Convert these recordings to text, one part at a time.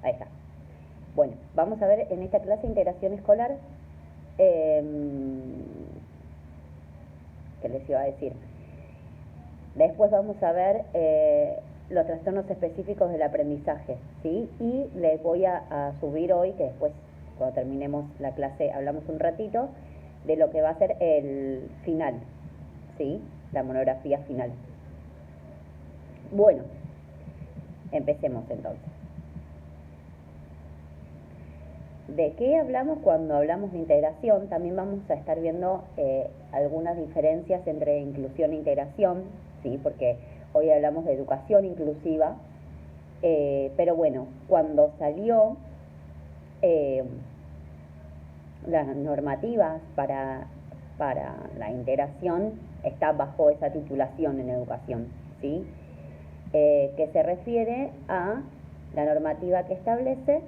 Ahí está. Bueno, vamos a ver en esta clase de integración escolar, ¿qué les iba a decir? Después vamos a ver los trastornos específicos del aprendizaje, ¿sí? Y les voy a subir hoy, que después, cuando terminemos la clase, hablamos un ratito, de lo que va a ser el final, ¿sí? La monografía final. Bueno, empecemos entonces. ¿De qué hablamos cuando hablamos de integración? También vamos a estar viendo algunas diferencias entre inclusión e integración, ¿sí? Porque hoy hablamos de educación inclusiva, pero bueno, cuando salió las normativas para la integración, está bajo esa titulación en educación, ¿sí? Que se refiere a la normativa que establece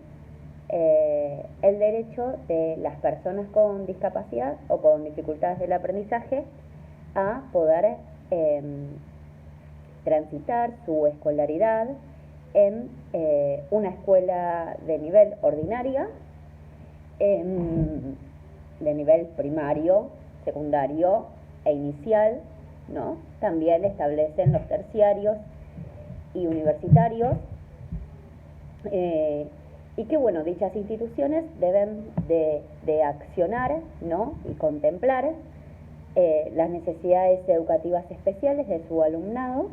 el derecho de las personas con discapacidad o con dificultades del aprendizaje a poder transitar su escolaridad en una escuela de nivel ordinaria, de nivel primario, secundario e inicial, ¿no? También establecen los terciarios y universitarios, y que bueno, dichas instituciones deben de accionar, ¿no? Y contemplar las necesidades educativas especiales de su alumnado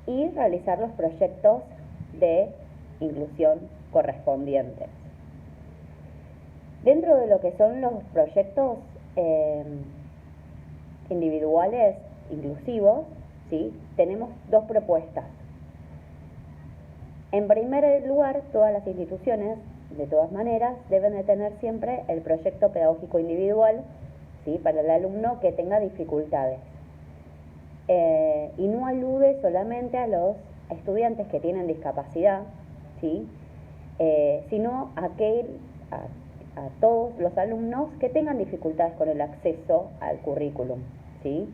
y realizar los proyectos de inclusión correspondientes. Dentro de lo que son los proyectos individuales inclusivos, ¿sí? Tenemos dos propuestas. En primer lugar, todas las instituciones, de todas maneras, deben de tener siempre el proyecto pedagógico individual, ¿sí? Para el alumno que tenga dificultades. Y no alude solamente a los estudiantes que tienen discapacidad, ¿sí? Sino a todos los alumnos que tengan dificultades con el acceso al currículum, ¿sí?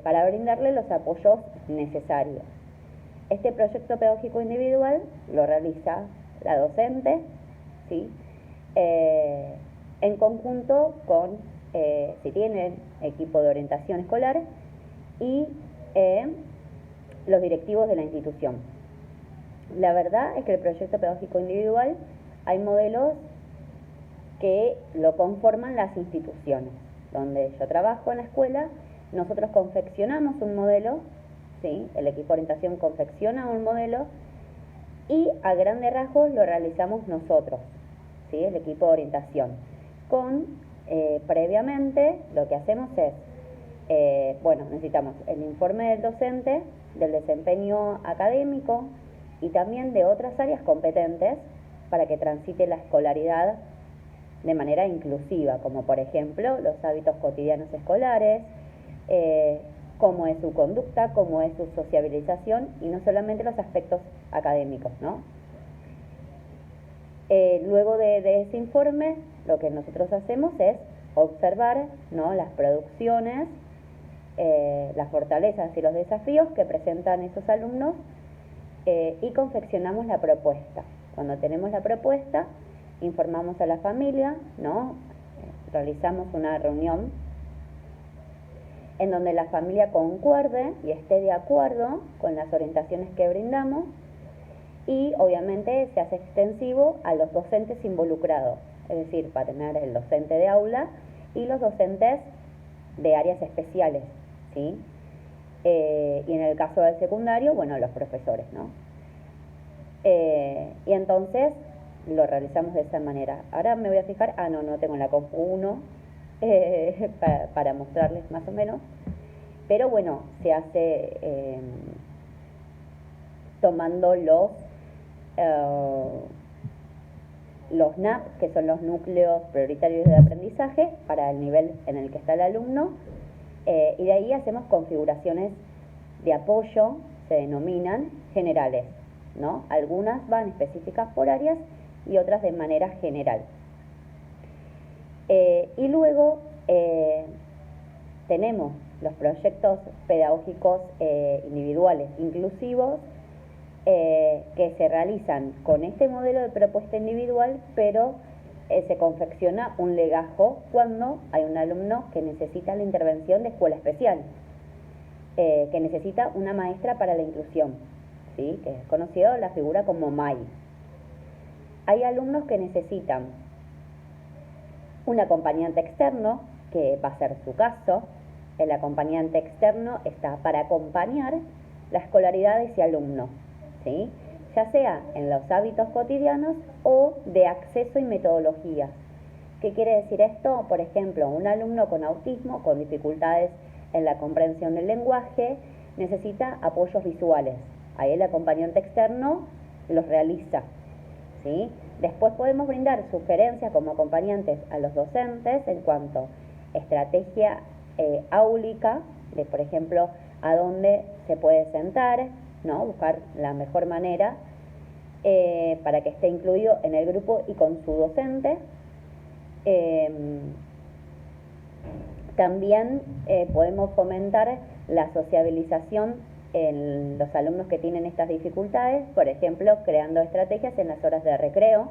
Para brindarle los apoyos necesarios. Este proyecto pedagógico individual lo realiza la docente, ¿sí? En conjunto con, si tienen equipo de orientación escolar, y los directivos de la institución. La verdad es que el proyecto pedagógico individual, hay modelos que lo conforman las instituciones. Donde yo trabajo en la escuela, nosotros confeccionamos un modelo, ¿sí? El equipo de orientación confecciona un modelo y a grandes rasgos lo realizamos nosotros, ¿sí? El equipo de orientación. Previamente lo que hacemos es, bueno, necesitamos el informe del docente, del desempeño académico y también de otras áreas competentes para que transite la escolaridad de manera inclusiva, como por ejemplo los hábitos cotidianos escolares, cómo es su conducta, cómo es su sociabilización y no solamente los aspectos académicos, ¿no? Luego de ese informe, lo que nosotros hacemos es observar, ¿no? Las producciones, las fortalezas y los desafíos que presentan esos alumnos, y confeccionamos la propuesta. Cuando tenemos la propuesta, informamos a la familia, ¿no? Realizamos una reunión en donde la familia concuerde y esté de acuerdo con las orientaciones que brindamos, y obviamente se hace extensivo a los docentes involucrados, es decir, para tener el docente de aula y los docentes de áreas especiales, ¿sí? Y en el caso del secundario, bueno, los profesores, ¿no? Y entonces lo realizamos de esa manera. Ahora me voy a fijar, no tengo la compu 1 para mostrarles más o menos, pero bueno, se hace tomando los NAP, que son los núcleos prioritarios de aprendizaje, para el nivel en el que está el alumno, y de ahí hacemos configuraciones de apoyo, se denominan generales, ¿no? Algunas van específicas por áreas y otras de manera general. Y luego tenemos los proyectos pedagógicos individuales inclusivos, que se realizan con este modelo de propuesta individual, pero se confecciona un legajo cuando hay un alumno que necesita la intervención de escuela especial, que necesita una maestra para la inclusión, ¿sí? Que es conocido la figura como MAI. Hay alumnos que necesitan un acompañante externo, que va a ser su caso. El acompañante externo está para acompañar la escolaridad de ese alumno, ¿sí? Ya sea en los hábitos cotidianos o de acceso y metodologías. ¿Qué quiere decir esto? Por ejemplo, un alumno con autismo, con dificultades en la comprensión del lenguaje, necesita apoyos visuales. Ahí el acompañante externo los realiza, ¿sí? Después podemos brindar sugerencias como acompañantes a los docentes en cuanto a estrategia áulica, de por ejemplo, a dónde se puede sentar, ¿no? Buscar la mejor manera para que esté incluido en el grupo y con su docente. También podemos fomentar la sociabilización en los alumnos que tienen estas dificultades, por ejemplo, creando estrategias en las horas de recreo,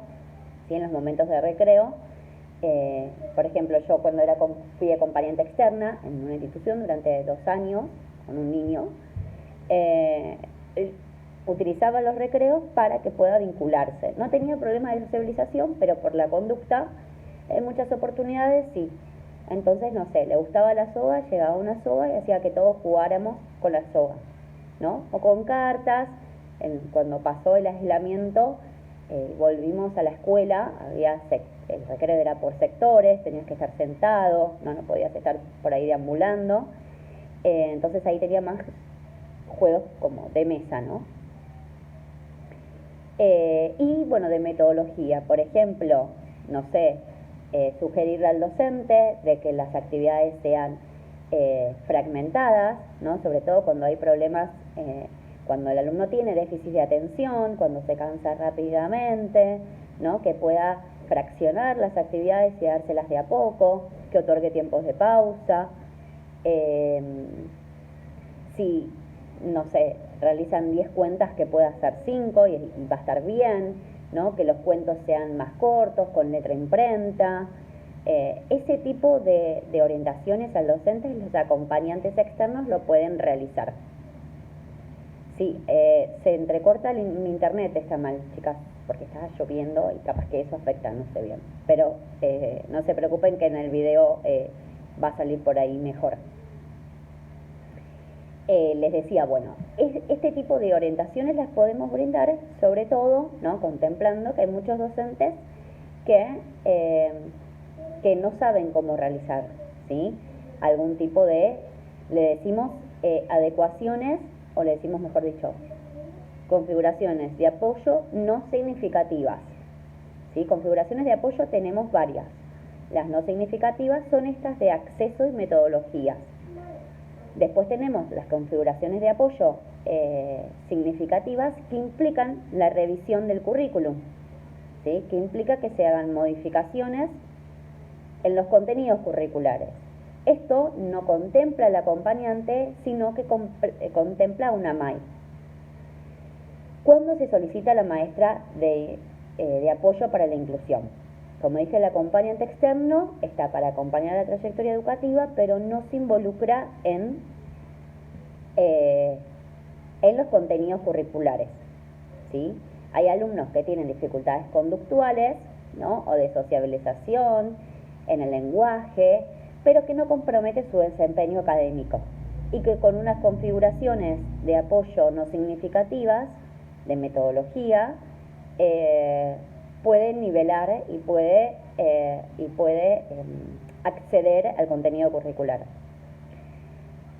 ¿sí? En los momentos de recreo. Por ejemplo, yo cuando fui acompañante externa en una institución durante 2 años con un niño, utilizaba los recreos para que pueda vincularse. No tenía problema de sociabilización, pero por la conducta, en muchas oportunidades sí. Entonces, no sé, le gustaba la soga, llegaba una soga y hacía que todos jugáramos con la soga, ¿no? O con cartas. Cuando pasó el aislamiento, volvimos a la escuela, el recreo era por sectores, tenías que estar sentado, no podías estar por ahí deambulando. Entonces ahí tenía más juegos como de mesa, ¿no? Y bueno, de metodología, por ejemplo, no sé, sugerirle al docente de que las actividades sean fragmentadas, ¿no? Sobre todo cuando hay problemas, cuando el alumno tiene déficit de atención, cuando se cansa rápidamente, ¿no? Que pueda fraccionar las actividades y dárselas de a poco, que otorgue tiempos de pausa. Si, no sé, realizan 10 cuentas, que pueda hacer 5 y va a estar bien, ¿no? Que los cuentos sean más cortos, con letra imprenta. Ese tipo de orientaciones al docente, los acompañantes externos lo pueden realizar. Sí, se entrecorta mi internet, está mal, chicas, porque está lloviendo y capaz que eso afecta, no sé bien. Pero no se preocupen que en el video va a salir por ahí mejor. Les decía, bueno, este tipo de orientaciones las podemos brindar, sobre todo, ¿no? Contemplando que hay muchos docentes que no saben cómo realizar, ¿sí? Algún tipo de, le decimos adecuaciones, o le decimos, mejor dicho, configuraciones de apoyo no significativas, ¿sí? Configuraciones de apoyo tenemos varias. Las no significativas son estas de acceso y metodologías. Después tenemos las configuraciones de apoyo significativas, que implican la revisión del currículum, ¿sí? Que implica que se hagan modificaciones en los contenidos curriculares. Esto no contempla el acompañante, sino que contempla una MAI. ¿Cuándo se solicita la maestra de apoyo para la inclusión? Como dije, el acompañante externo está para acompañar la trayectoria educativa, pero no se involucra en los contenidos curriculares, ¿sí? Hay alumnos que tienen dificultades conductuales, ¿no? O de sociabilización, en el lenguaje, pero que no compromete su desempeño académico, y que con unas configuraciones de apoyo no significativas, de metodología, puede nivelar y puede acceder al contenido curricular.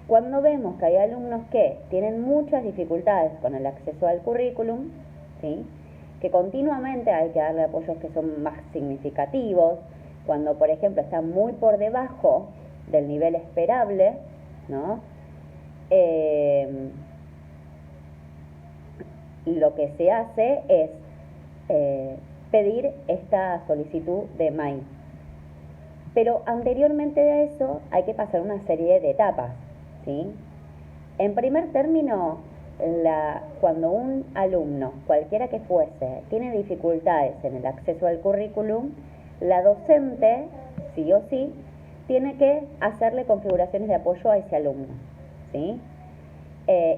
Cuando vemos que hay alumnos que tienen muchas dificultades con el acceso al currículum, ¿sí? Que continuamente hay que darle apoyos que son más significativos, cuando por ejemplo están muy por debajo del nivel esperable, ¿no? Lo que se hace es pedir esta solicitud de MAI. Pero anteriormente a eso hay que pasar una serie de etapas, ¿sí? En primer término, cuando un alumno, cualquiera que fuese, tiene dificultades en el acceso al currículum, la docente, sí o sí, tiene que hacerle configuraciones de apoyo a ese alumno, ¿sí?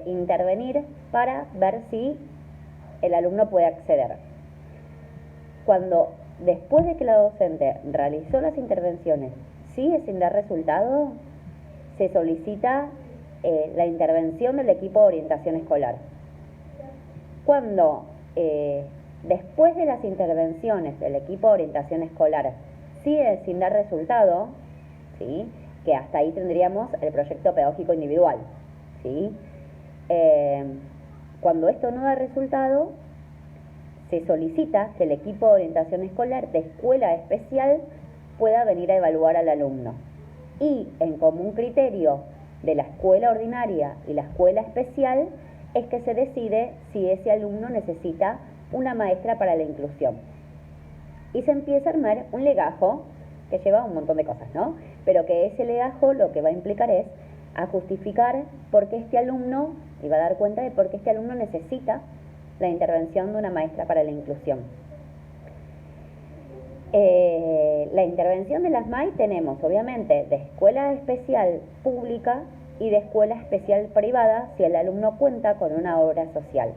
Intervenir para ver si el alumno puede acceder. Cuando después de que la docente realizó las intervenciones sigue sin dar resultado, se solicita la intervención del equipo de orientación escolar. Cuando después de las intervenciones del equipo de orientación escolar sigue sin dar resultado, ¿sí? Que hasta ahí tendríamos el proyecto pedagógico individual, ¿sí? Cuando esto no da resultado, se solicita que el equipo de orientación escolar de escuela especial pueda venir a evaluar al alumno. Y en común criterio de la escuela ordinaria y la escuela especial es que se decide si ese alumno necesita una maestra para la inclusión. Y se empieza a armar un legajo que lleva un montón de cosas, ¿no? Pero que ese legajo lo que va a implicar es a justificar por qué este alumno, y va a dar cuenta de por qué este alumno necesita la intervención de una maestra para la inclusión. La intervención de las MAI tenemos, obviamente, de escuela especial pública y de escuela especial privada si el alumno cuenta con una obra social,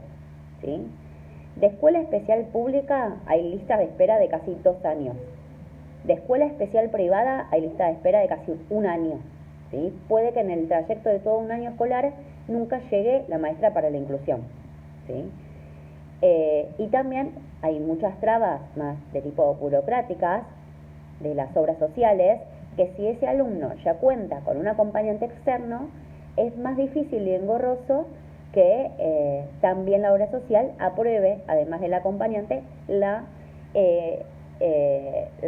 ¿sí? De escuela especial pública hay listas de espera de casi 2 años. De escuela especial privada hay lista de espera de casi 1 año, ¿sí? Puede que en el trayecto de todo un año escolar nunca llegue la maestra para la inclusión, ¿sí? Y también hay muchas trabas más de tipo burocráticas de las obras sociales, que si ese alumno ya cuenta con un acompañante externo, es más difícil y engorroso que también la obra social apruebe, además del acompañante, la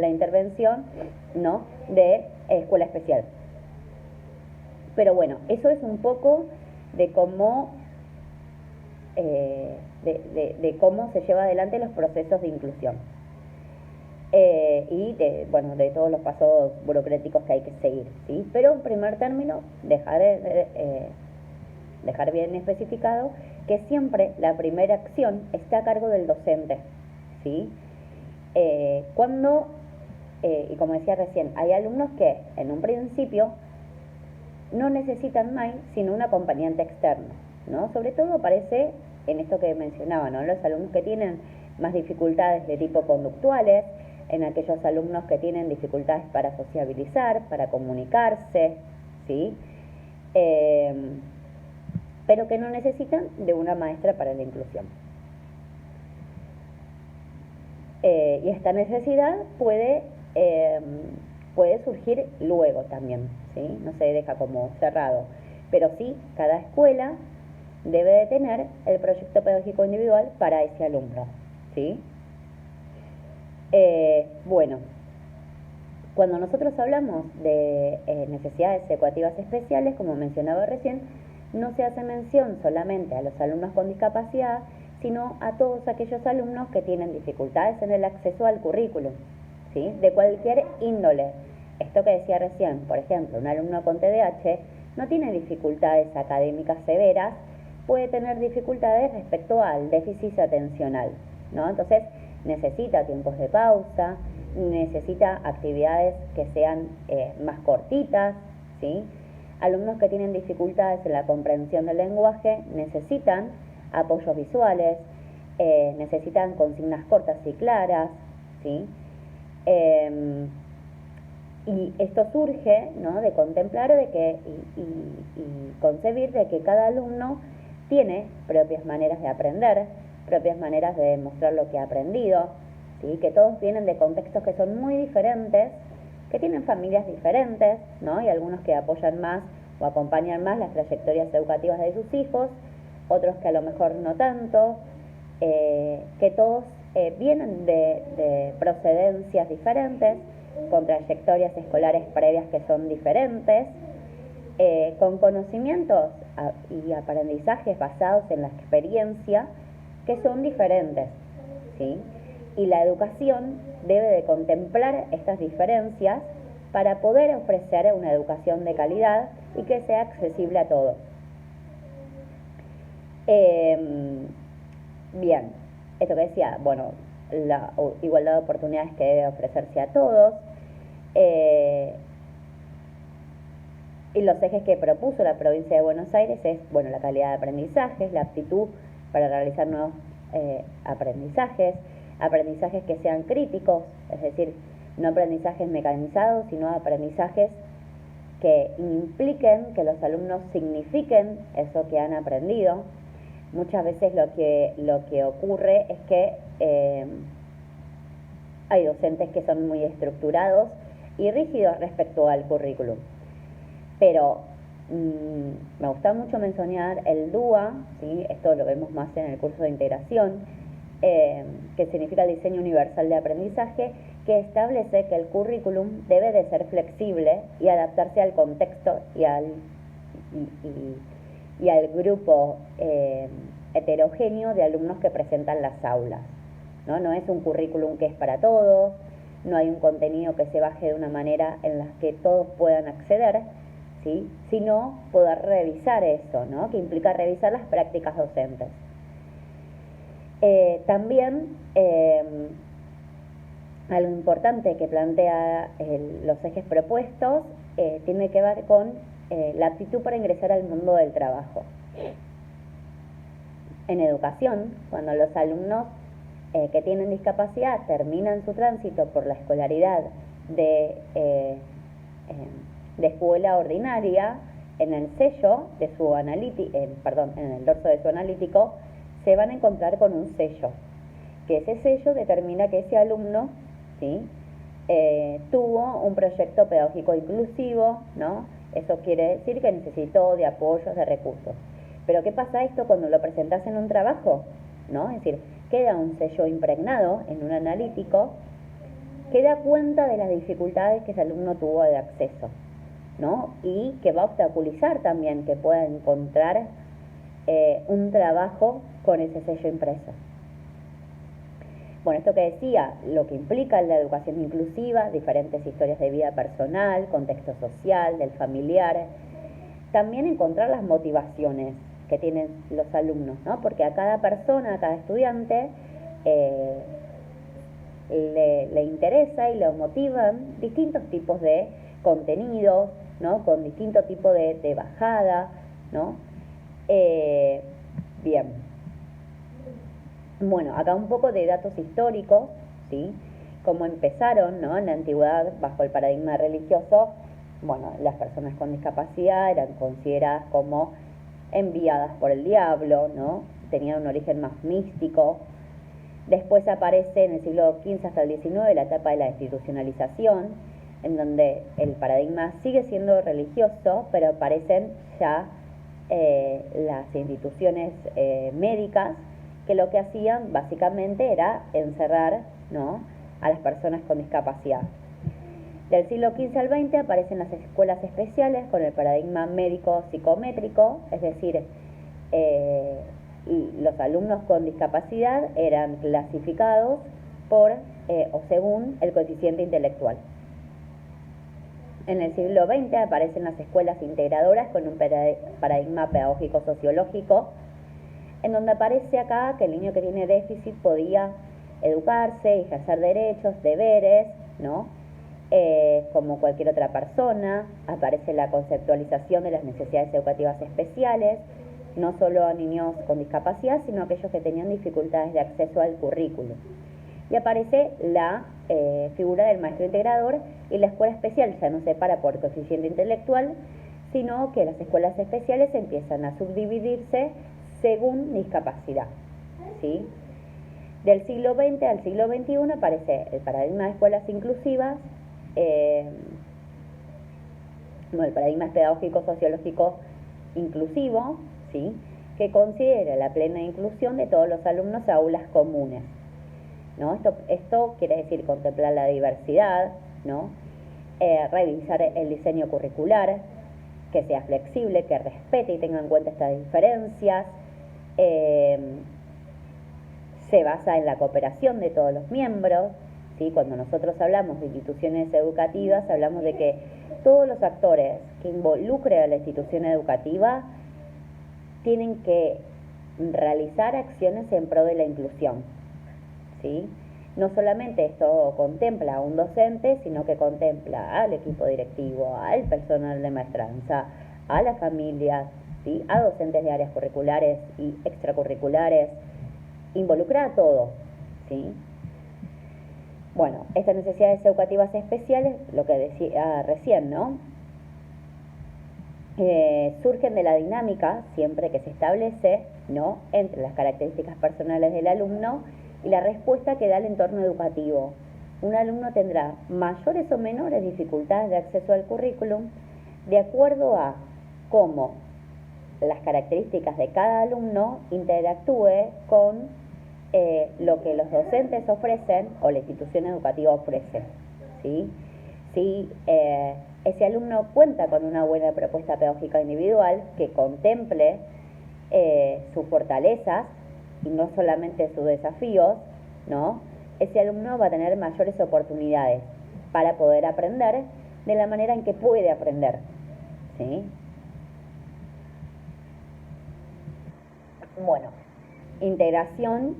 intervención, ¿no?, de escuela especial. Pero bueno, eso es un poco de cómo cómo se lleva adelante los procesos de inclusión y de todos los pasos burocráticos que hay que seguir, ¿sí? Pero en primer término, dejar bien especificado que siempre la primera acción está a cargo del docente, ¿sí? Y como decía recién, hay alumnos que en un principio no necesitan MAI sino un acompañante externo, ¿no? Sobre todo aparece en esto que mencionaba, ¿no? Los alumnos que tienen más dificultades de tipo conductuales, en aquellos alumnos que tienen dificultades para sociabilizar, para comunicarse, ¿sí? Pero que no necesitan de una maestra para la inclusión. Y esta necesidad puede surgir luego también, ¿sí? No se deja como cerrado, pero sí, cada escuela debe de tener el proyecto pedagógico individual para ese alumno, ¿sí? Cuando nosotros hablamos de necesidades educativas especiales, como mencionaba recién, no se hace mención solamente a los alumnos con discapacidad, sino a todos aquellos alumnos que tienen dificultades en el acceso al currículum, ¿sí?, de cualquier índole. Esto que decía recién, por ejemplo, un alumno con TDAH no tiene dificultades académicas severas, puede tener dificultades respecto al déficit atencional, ¿no? Entonces necesita tiempos de pausa, necesita actividades que sean más cortitas, ¿sí? Alumnos que tienen dificultades en la comprensión del lenguaje necesitan apoyos visuales, necesitan consignas cortas y claras, ¿sí? Y esto surge, ¿no?, de contemplar y concebir de que cada alumno tiene propias maneras de aprender, propias maneras de demostrar lo que ha aprendido, ¿sí? Que todos vienen de contextos que son muy diferentes, que tienen familias diferentes, ¿no? Y algunos que apoyan más o acompañan más las trayectorias educativas de sus hijos, otros que a lo mejor no tanto, que todos vienen de procedencias diferentes, con trayectorias escolares previas que son diferentes, con conocimientos y aprendizajes basados en la experiencia que son diferentes, ¿sí? Y la educación debe de contemplar estas diferencias para poder ofrecer una educación de calidad y que sea accesible a todos. Bien, esto que decía, bueno, la igualdad de oportunidades que debe ofrecerse a todos. Y los ejes que propuso la provincia de Buenos Aires es, bueno, la calidad de aprendizajes, la aptitud para realizar nuevos aprendizajes, aprendizajes que sean críticos, es decir, no aprendizajes mecanizados, sino aprendizajes que impliquen, que los alumnos signifiquen eso que han aprendido. Muchas veces lo que ocurre es que hay docentes que son muy estructurados y rígidos respecto al currículum. Pero me gusta mucho mencionar el DUA, ¿sí? Esto lo vemos más en el curso de integración, que significa el diseño universal de aprendizaje, que establece que el currículum debe de ser flexible y adaptarse al contexto y al grupo heterogéneo de alumnos que presentan las aulas. No es un currículum que es para todos, no hay un contenido que se baje de una manera en la que todos puedan acceder, ¿sí? Sino poder revisar eso, ¿no? Que implica revisar las prácticas docentes. También algo importante que plantea los ejes propuestos tiene que ver con la aptitud para ingresar al mundo del trabajo. En educación, cuando los alumnos que tienen discapacidad terminan su tránsito por la escolaridad de escuela ordinaria, en el sello de su en el dorso de su analítico, se van a encontrar con un sello, que ese sello determina que ese alumno, ¿sí? Tuvo un proyecto pedagógico inclusivo, ¿no? Eso quiere decir que necesitó de apoyos, de recursos. Pero ¿qué pasa esto cuando lo presentas en un trabajo? ¿No? Es decir, queda un sello impregnado en un analítico que da cuenta de las dificultades que ese alumno tuvo de acceso, ¿no? Y que va a obstaculizar también que pueda encontrar un trabajo con ese sello impreso. Bueno, esto que decía, lo que implica la educación inclusiva, diferentes historias de vida personal, contexto social, del familiar, también encontrar las motivaciones que tienen los alumnos, ¿no? Porque a cada persona, a cada estudiante, le interesa y lo motivan distintos tipos de contenidos, ¿no? Con distinto tipo de bajada, ¿no? Bien. Bueno, acá un poco de datos históricos, ¿sí? Cómo empezaron, ¿no? En la antigüedad, bajo el paradigma religioso, bueno, las personas con discapacidad eran consideradas como enviadas por el diablo, ¿no? Tenían un origen más místico. Después aparece en el siglo XV hasta el XIX la etapa de la institucionalización, en donde el paradigma sigue siendo religioso, pero aparecen ya las instituciones médicas, que lo que hacían básicamente era encerrar, ¿no?, a las personas con discapacidad. Del siglo XV al XX aparecen las escuelas especiales con el paradigma médico-psicométrico, es decir, los alumnos con discapacidad eran clasificados por o según el coeficiente intelectual. En el siglo XX aparecen las escuelas integradoras con un paradigma pedagógico-sociológico, en donde aparece acá que el niño que tiene déficit podía educarse, ejercer derechos, deberes, ¿no? Como cualquier otra persona. Aparece la conceptualización de las necesidades educativas especiales, no solo a niños con discapacidad, sino a aquellos que tenían dificultades de acceso al currículum. Y aparece la figura del maestro integrador, y la escuela especial ya no se para por coeficiente intelectual, sino que las escuelas especiales empiezan a subdividirse según discapacidad, ¿sí? Del siglo XX al siglo XXI aparece el paradigma de escuelas inclusivas, el paradigma pedagógico sociológico inclusivo, ¿sí?, que considera la plena inclusión de todos los alumnos a aulas comunes, ¿no? Esto quiere decir contemplar la diversidad, ¿no? Revisar el diseño curricular, que sea flexible, que respete y tenga en cuenta estas diferencias. Se basa en la cooperación de todos los miembros, ¿sí? Cuando nosotros hablamos de instituciones educativas, hablamos de que todos los actores que involucren a la institución educativa tienen que realizar acciones en pro de la inclusión, ¿sí? No solamente esto contempla a un docente, sino que contempla al equipo directivo, al personal de maestranza, a las familias, ¿sí? A docentes de áreas curriculares y extracurriculares, involucra a todos, ¿sí? Bueno, estas necesidades educativas especiales, lo que decía recién, ¿no? Surgen de la dinámica, siempre que se establece, ¿no?, entre las características personales del alumno y la respuesta que da el entorno educativo. Un alumno tendrá mayores o menores dificultades de acceso al currículum de acuerdo a cómo las características de cada alumno interactúe con lo que los docentes ofrecen o la institución educativa ofrece, ¿sí? Si ese alumno cuenta con una buena propuesta pedagógica individual que contemple sus fortalezas y no solamente sus desafíos, ¿no?, ese alumno va a tener mayores oportunidades para poder aprender de la manera en que puede aprender, ¿sí? Bueno, integración,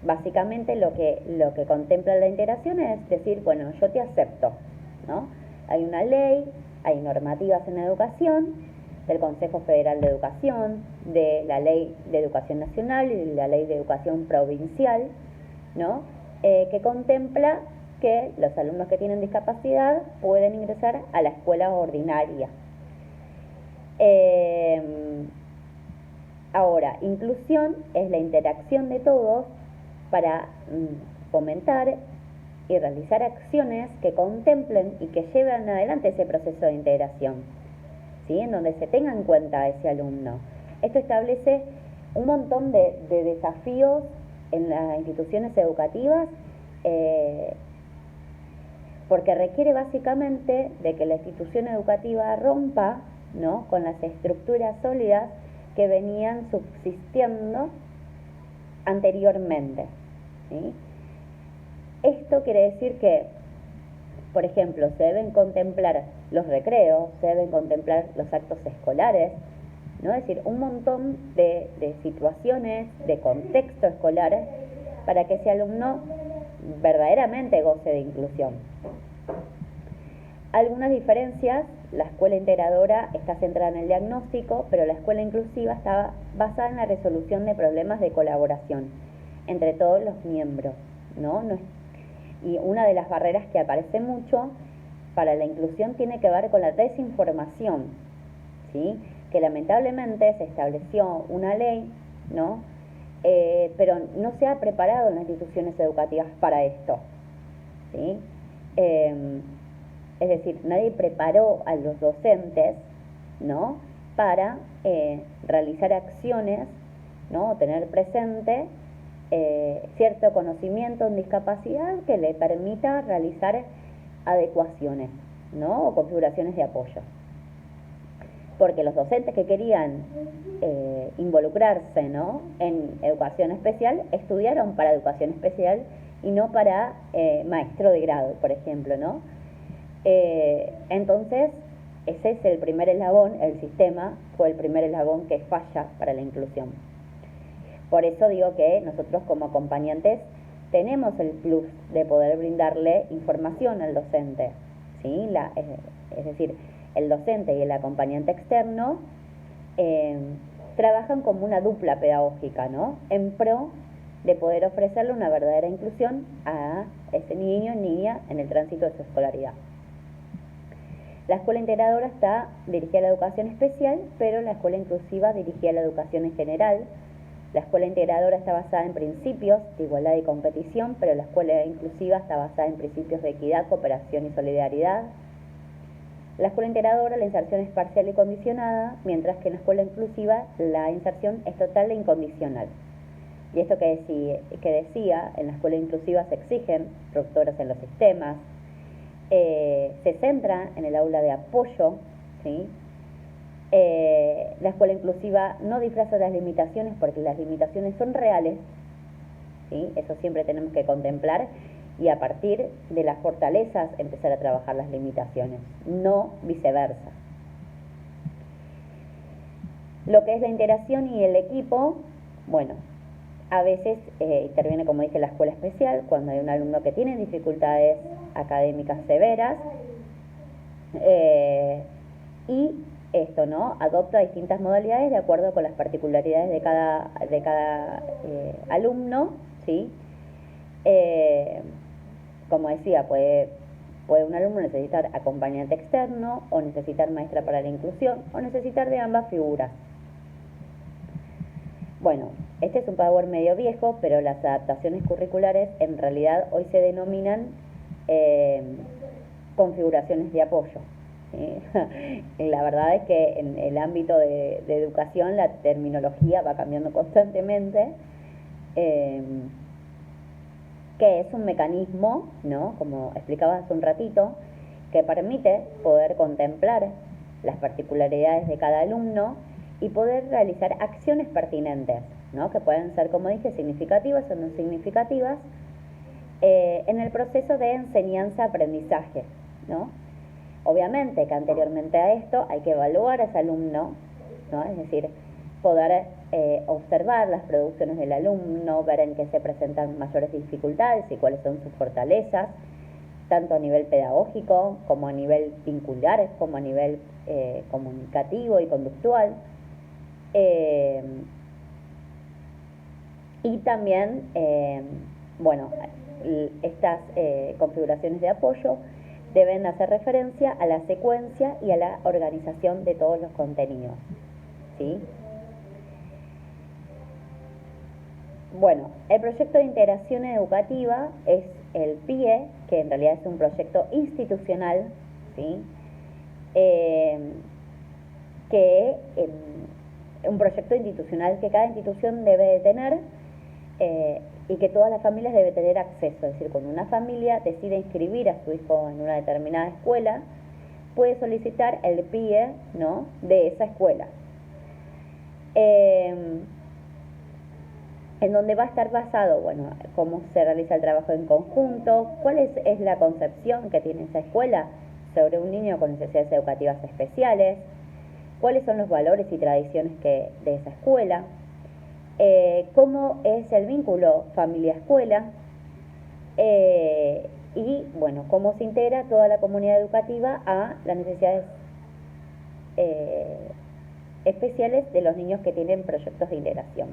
básicamente lo que contempla la integración es decir, bueno, yo te acepto, ¿no? Hay una ley, hay normativas en educación, del Consejo Federal de Educación, de la Ley de Educación Nacional y la Ley de Educación Provincial, ¿no?, que contempla que los alumnos que tienen discapacidad pueden ingresar a la escuela ordinaria. Ahora, inclusión es la interacción de todos para fomentar y realizar acciones que contemplen y que lleven adelante ese proceso de integración, ¿sí?, en donde se tenga en cuenta a ese alumno. Esto establece un montón de desafíos en las instituciones educativas, porque requiere básicamente de que la institución educativa rompa, ¿no?, con las estructuras sólidas que venían subsistiendo anteriormente, ¿sí? Esto quiere decir que, por ejemplo, se deben contemplar los recreos, se deben contemplar los actos escolares, ¿no? Es decir, un montón de situaciones, de contexto escolar, para que ese alumno verdaderamente goce de inclusión. Algunas diferencias: la escuela integradora está centrada en el diagnóstico, pero la escuela inclusiva está basada en la resolución de problemas de colaboración entre todos los miembros, ¿no? Y una de las barreras que aparece mucho para la inclusión tiene que ver con la desinformación, ¿sí?, que lamentablemente se estableció una ley, ¿no?, pero no se ha preparado en las instituciones educativas para esto, ¿sí? Es decir, nadie preparó a los docentes, ¿no?, para realizar acciones, ¿no?, tener presente cierto conocimiento en discapacidad que le permita realizar adecuaciones, ¿no?, o configuraciones de apoyo. Porque los docentes que querían involucrarse, ¿no?, en educación especial, estudiaron para educación especial y no para maestro de grado, por ejemplo, ¿no? Entonces, ese es el primer eslabón, el sistema fue el primer eslabón que falla para la inclusión. Por eso digo que nosotros como acompañantes tenemos el plus de poder brindarle información al docente, ¿sí? Es decir, el docente y el acompañante externo trabajan como una dupla pedagógica, ¿no?, en pro de poder ofrecerle una verdadera inclusión a ese niño o niña en el tránsito de su escolaridad. La escuela integradora está dirigida a la educación especial, pero la escuela inclusiva dirigida a la educación en general. La escuela integradora está basada en principios de igualdad y competición, pero la escuela inclusiva está basada en principios de equidad, cooperación y solidaridad. La escuela integradora, la inserción es parcial y condicionada, mientras que en la escuela inclusiva la inserción es total e incondicional. Y esto que decía, en la escuela inclusiva se exigen rupturas en los sistemas, se centra en el aula de apoyo, ¿sí? La escuela inclusiva no disfraza las limitaciones porque las limitaciones son reales, ¿sí? Eso siempre tenemos que contemplar, y a partir de las fortalezas empezar a trabajar las limitaciones, no viceversa. Lo que es la integración y el equipo Bueno, a veces interviene, como dije, la escuela especial, cuando hay un alumno que tiene dificultades académicas severas, y esto, ¿no? Adopta distintas modalidades de acuerdo con las particularidades de cada alumno, ¿sí? Como decía, puede un alumno necesitar acompañante externo, o necesitar maestra para la inclusión, o necesitar de ambas figuras. Bueno, este es un Power medio viejo, pero las adaptaciones curriculares en realidad hoy se denominan configuraciones de apoyo. La verdad es que en el ámbito de educación la terminología va cambiando constantemente, que es un mecanismo, ¿no?, como explicaba hace un ratito, que permite poder contemplar las particularidades de cada alumno y poder realizar acciones pertinentes, ¿no?, que pueden ser, como dije, significativas o no significativas, en el proceso de enseñanza-aprendizaje, ¿no? Obviamente que anteriormente a esto hay que evaluar a ese alumno, ¿no? Es decir, poder observar las producciones del alumno, ver en qué se presentan mayores dificultades y cuáles son sus fortalezas, tanto a nivel pedagógico como a nivel vincular, como a nivel comunicativo y conductual. Y también, bueno, estas configuraciones de apoyo deben hacer referencia a la secuencia y a la organización de todos los contenidos, ¿sí? Bueno, el proyecto de integración educativa es el PIE, que en realidad es un proyecto institucional, ¿sí? Un proyecto institucional que cada institución debe de tener, y que todas las familias deben tener acceso. Es decir, cuando una familia decide inscribir a su hijo en una determinada escuela, puede solicitar el PIE, ¿no?, de esa escuela, en donde va a estar basado, bueno, cómo se realiza el trabajo en conjunto, cuál es la concepción que tiene esa escuela sobre un niño con necesidades educativas especiales, cuáles son los valores y tradiciones de esa escuela, cómo es el vínculo familia-escuela, y bueno, cómo se integra toda la comunidad educativa a las necesidades especiales de los niños que tienen proyectos de integración.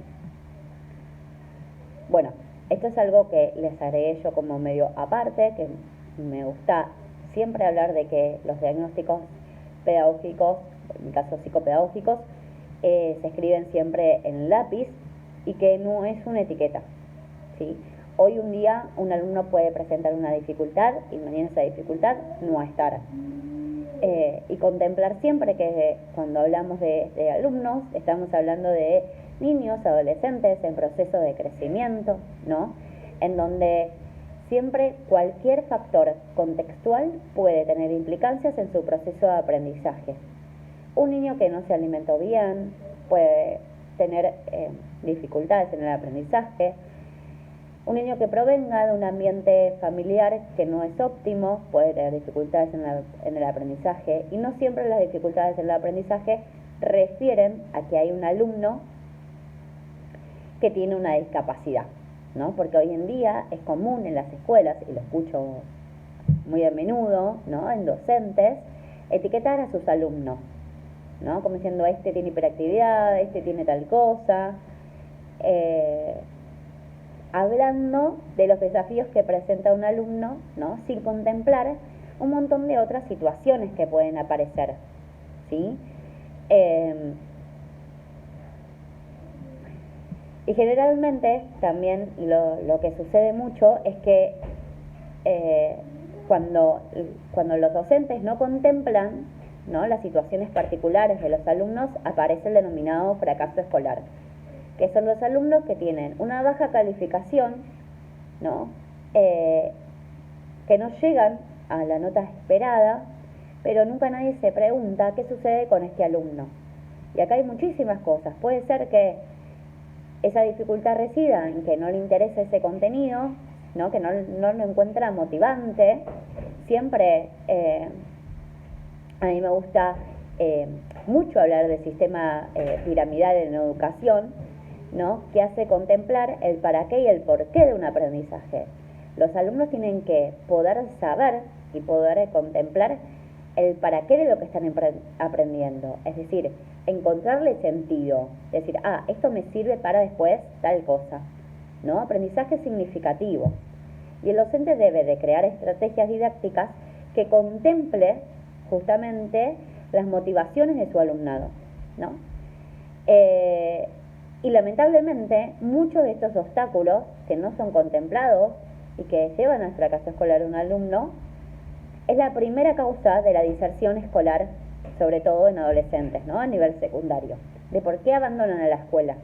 Bueno, esto es algo que les agregué yo como medio aparte, que me gusta siempre hablar de que los diagnósticos pedagógicos, en mi caso psicopedagógicos, se escriben siempre en lápiz y que no es una etiqueta, ¿sí? Hoy un día un alumno puede presentar una dificultad y mañana esa dificultad no va a estar. Y contemplar siempre que cuando hablamos de alumnos estamos hablando de niños, adolescentes en proceso de crecimiento, ¿no?, en donde siempre cualquier factor contextual puede tener implicancias en su proceso de aprendizaje. Un niño que no se alimentó bien puede tener dificultades en el aprendizaje. Un niño que provenga de un ambiente familiar que no es óptimo puede tener dificultades en el aprendizaje, y no siempre las dificultades en el aprendizaje refieren a que hay un alumno que tiene una discapacidad, ¿no? Porque hoy en día es común en las escuelas, y lo escucho muy a menudo, ¿no?, en docentes, etiquetar a sus alumnos, ¿no?, como diciendo, este tiene hiperactividad, este tiene tal cosa, hablando de los desafíos que presenta un alumno, ¿no?, sin contemplar un montón de otras situaciones que pueden aparecer, ¿sí? Y generalmente también lo que sucede mucho es que cuando los docentes no contemplan, ¿no?, las situaciones particulares de los alumnos, aparece el denominado fracaso escolar, que son los alumnos que tienen una baja calificación, ¿no?, que no llegan a la nota esperada, pero nunca nadie se pregunta qué sucede con este alumno. Y acá hay muchísimas cosas. Puede ser que esa dificultad resida en que no le interesa ese contenido, ¿no?, que no lo encuentra motivante. Siempre a mí me gusta mucho hablar del sistema piramidal en educación, ¿no?, que hace contemplar el para qué y el por qué de un aprendizaje. Los alumnos tienen que poder saber y poder contemplar el para qué de lo que están aprendiendo. Es decir, encontrarle sentido. Decir, esto me sirve para después tal cosa, ¿no? Aprendizaje significativo. Y el docente debe de crear estrategias didácticas que contemple justamente las motivaciones de su alumnado, ¿no? Y lamentablemente muchos de estos obstáculos que no son contemplados y que llevan al fracaso escolar de un alumno es la primera causa de la diserción escolar, sobre todo en adolescentes, ¿no?, a nivel secundario, de por qué abandonan a la escuela.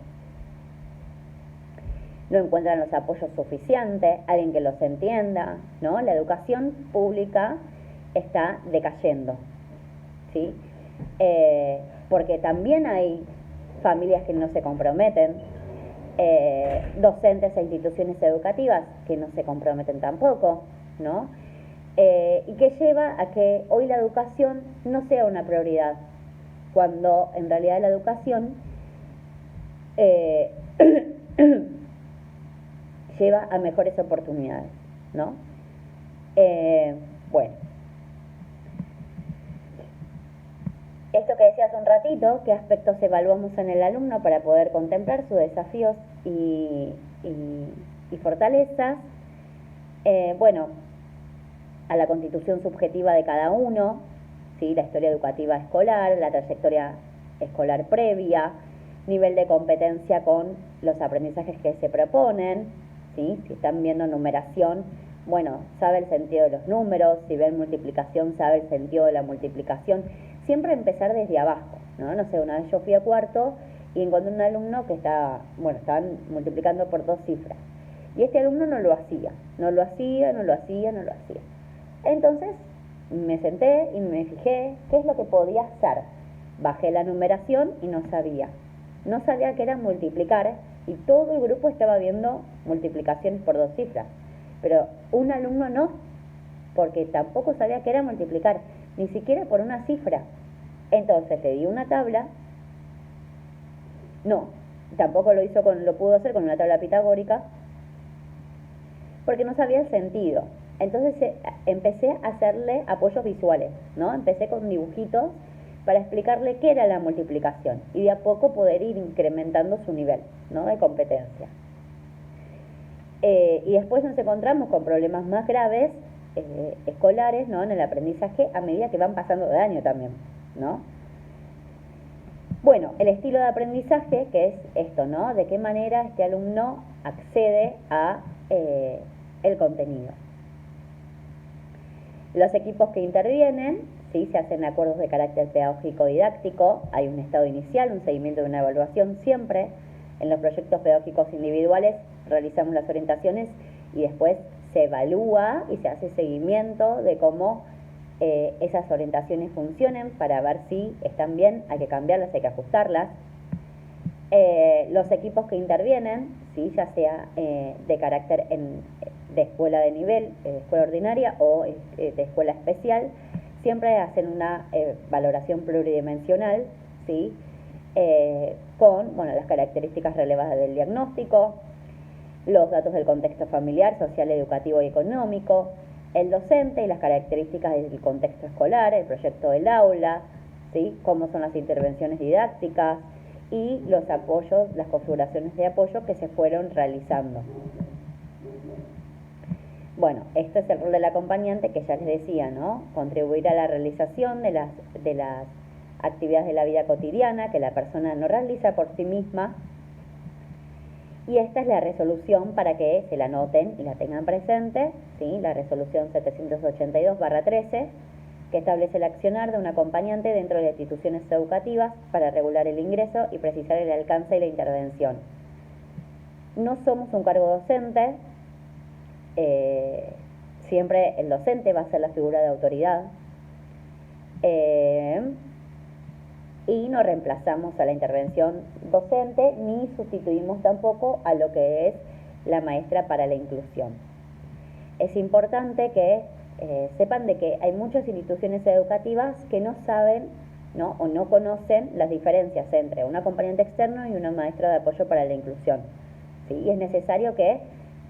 No encuentran los apoyos suficientes, alguien que los entienda, ¿no? La educación pública está decayendo, ¿sí? Porque también hay familias que no se comprometen, docentes e instituciones educativas que no se comprometen tampoco, ¿no? Y que lleva a que hoy la educación no sea una prioridad, cuando en realidad la educación lleva a mejores oportunidades, ¿no? Bueno, esto que decía hace un ratito, qué aspectos evaluamos en el alumno para poder contemplar sus desafíos y fortalezas. Bueno, a la constitución subjetiva de cada uno, ¿sí?, la historia educativa escolar, la trayectoria escolar previa, nivel de competencia con los aprendizajes que se proponen, ¿sí? Si están viendo numeración, bueno, sabe el sentido de los números, si ven multiplicación, sabe el sentido de la multiplicación. Siempre empezar desde abajo, ¿no? No sé, una vez yo fui a cuarto y encontré un alumno que estaban multiplicando por 2 cifras. Y este alumno no lo hacía. Entonces me senté y me fijé qué es lo que podía hacer. Bajé la numeración y no sabía. No sabía qué era multiplicar y todo el grupo estaba viendo multiplicaciones por 2 cifras. Pero un alumno no, porque tampoco sabía qué era multiplicar, ni siquiera por una cifra. Entonces le di una tabla, tampoco lo pudo hacer con una tabla pitagórica, porque no sabía el sentido. Entonces empecé a hacerle apoyos visuales, ¿no? Empecé con dibujitos para explicarle qué era la multiplicación y de a poco poder ir incrementando su nivel, ¿no?, de competencia. Y después nos encontramos con problemas más graves escolares, ¿no?, en el aprendizaje a medida que van pasando de año también, ¿no? Bueno, el estilo de aprendizaje, que es esto, ¿no? De qué manera este alumno accede a el contenido. Los equipos que intervienen, ¿sí?, se hacen acuerdos de carácter pedagógico didáctico, hay un estado inicial, un seguimiento de una evaluación siempre. En los proyectos pedagógicos individuales realizamos las orientaciones y después se evalúa y se hace seguimiento de cómo esas orientaciones funcionen para ver si están bien, hay que cambiarlas, hay que ajustarlas. Los equipos que intervienen, ¿sí?, ya sea de carácter de escuela de nivel, escuela ordinaria o de escuela especial, siempre hacen una valoración pluridimensional, ¿sí?, con las características relevadas del diagnóstico, los datos del contexto familiar, social, educativo y económico, el docente y las características del contexto escolar, el proyecto del aula, ¿sí?, cómo son las intervenciones didácticas y los apoyos, las configuraciones de apoyo que se fueron realizando. Bueno, este es el rol del acompañante que ya les decía, ¿no? Contribuir a la realización de las actividades de la vida cotidiana que la persona no realiza por sí misma. Y esta es la resolución para que se la anoten y la tengan presente, ¿sí? La resolución 782/13, que establece el accionar de un acompañante dentro de las instituciones educativas para regular el ingreso y precisar el alcance y la intervención. No somos un cargo docente, siempre el docente va a ser la figura de autoridad, y no reemplazamos a la intervención docente ni sustituimos tampoco a lo que es la maestra para la inclusión. Es importante que sepan de que hay muchas instituciones educativas que no saben ¿no? O no conocen las diferencias entre un acompañante externo y una maestra de apoyo para la inclusión, ¿sí? Y es necesario que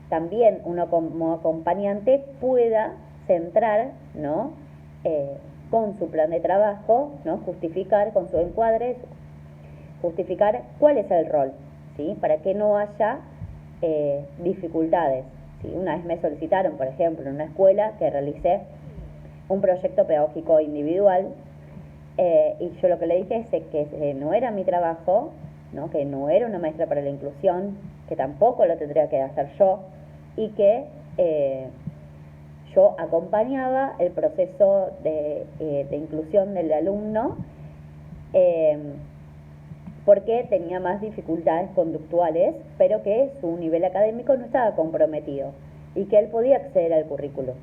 también uno como acompañante pueda centrar, ¿no? Con su plan de trabajo, ¿no? Justificar con su encuadre, justificar cuál es el rol, ¿sí? Para que no haya dificultades, ¿sí? Una vez me solicitaron, por ejemplo, en una escuela que realicé un proyecto pedagógico individual, y yo lo que le dije es que no era mi trabajo, ¿no? Que no era una maestra para la inclusión, que tampoco lo tendría que hacer yo, y que yo acompañaba el proceso de inclusión del alumno, porque tenía más dificultades conductuales, pero que su nivel académico no estaba comprometido y que él podía acceder al currículo.